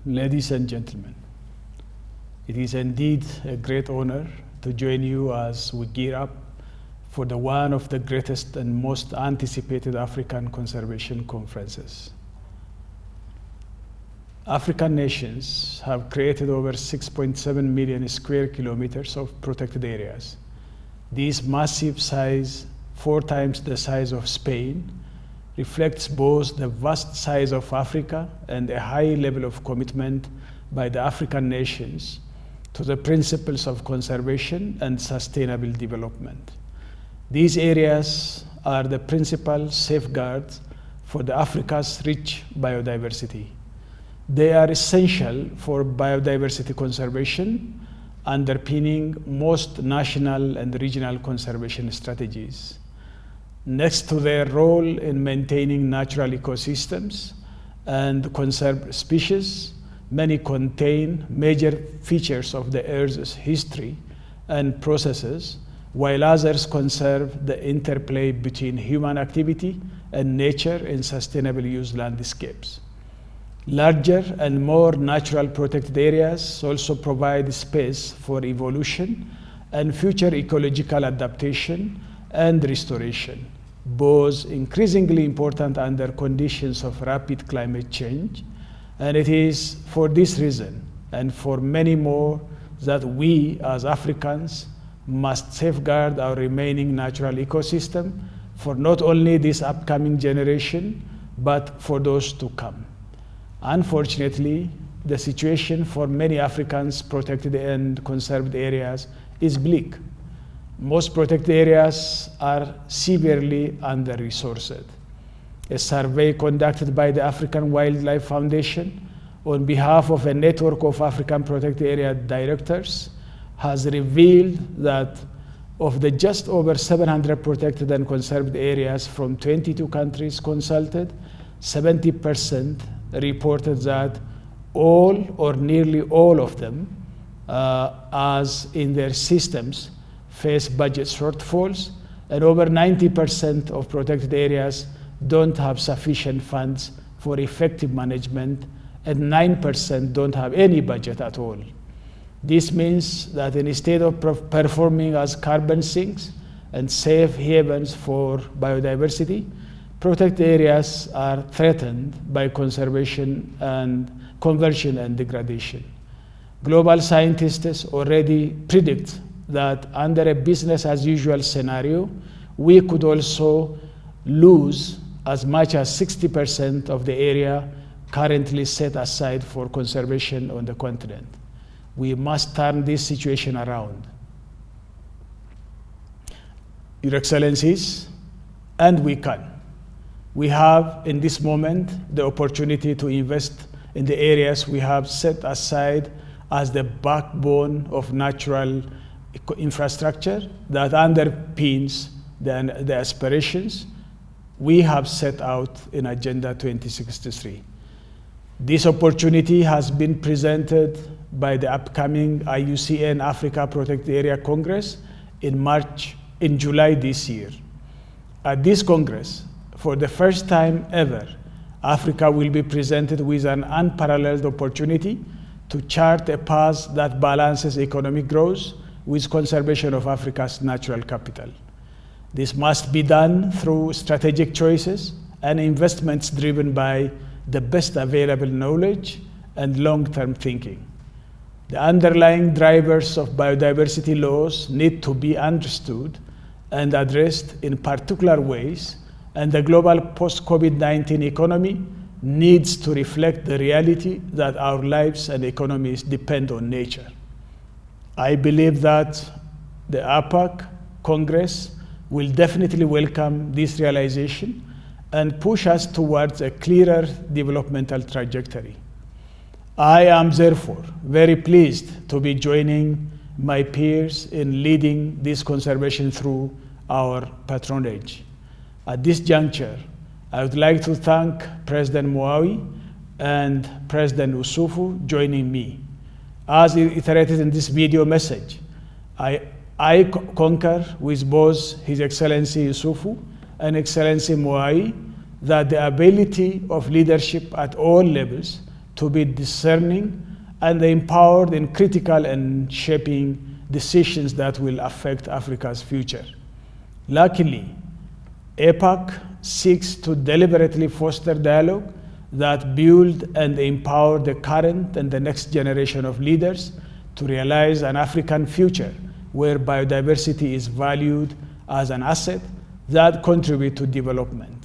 ladies and gentlemen. It is indeed a great honor to join you as we gear up for one of the greatest and most anticipated African conservation conferences. African nations have created over 6.7 million square kilometers of protected areas. This massive size, 4 times the size of Spain, reflects both the vast size of Africa and a high level of commitment by the African nations to the principles of conservation and sustainable development. These areas are the principal safeguards for Africa's rich biodiversity. They are essential for biodiversity conservation, underpinning most national and regional conservation strategies. Next to their role in maintaining natural ecosystems and conserved species, many contain major features of the Earth's history and processes, while others conserve the interplay between human activity and nature in sustainable use landscapes. Larger and more natural protected areas also provide space for evolution and future ecological adaptation and restoration, both increasingly important under conditions of rapid climate change. And it is for this reason, and for many more, that we as Africans must safeguard our remaining natural ecosystem for not only this upcoming generation, but for those to come. Unfortunately, the situation for many Africans' protected and conserved areas is bleak. Most protected areas are severely under-resourced. A survey conducted by the African Wildlife Foundation on behalf of a network of African protected area directors has revealed that of the just over 700 protected and conserved areas from 22 countries consulted, 70% reported that all or nearly all of them, as in their systems, face budget shortfalls, and over 90% of protected areas don't have sufficient funds for effective management, and 9% don't have any budget at all. This means that instead of performing as carbon sinks and safe havens for biodiversity, protected areas are threatened by conservation and conversion and degradation. Global scientists already predict that under a business as usual scenario, we could also lose as much as 60% of the area currently set aside for conservation on the continent. We must turn this situation around. Your Excellencies, and we can. We have, in this moment, the opportunity to invest in the areas we have set aside as the backbone of natural infrastructure that underpins the aspirations we have set out in Agenda 2063. This opportunity has been presented by the upcoming IUCN Africa Protected Area Congress in July this year. At this Congress, for the first time ever, Africa will be presented with an unparalleled opportunity to chart a path that balances economic growth with conservation of Africa's natural capital. This must be done through strategic choices and investments driven by the best available knowledge and long-term thinking. The underlying drivers of biodiversity loss need to be understood and addressed in particular ways, and the global post-COVID-19 economy needs to reflect the reality that our lives and economies depend on nature. I believe that the APAC Congress will definitely welcome this realization and push us towards a clearer developmental trajectory. I am therefore very pleased to be joining my peers in leading this conservation through our patronage. At this juncture, I would like to thank President Moawi and President Usufu joining me. As iterated in this video message, I concur with both His Excellency Usufu and Excellency Moawi that the ability of leadership at all levels to be discerning and empowered in critical and shaping decisions that will affect Africa's future. Luckily, APAC seeks to deliberately foster dialogue that build and empower the current and the next generation of leaders to realize an African future where biodiversity is valued as an asset that contributes to development.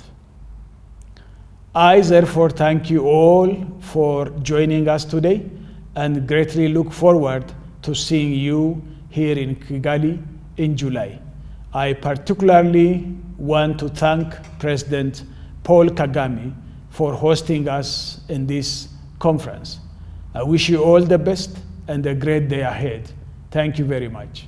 I therefore thank you all for joining us today and greatly look forward to seeing you here in Kigali in July. I particularly want to thank President Paul Kagame for hosting us in this conference. I wish you all the best and a great day ahead. Thank you very much.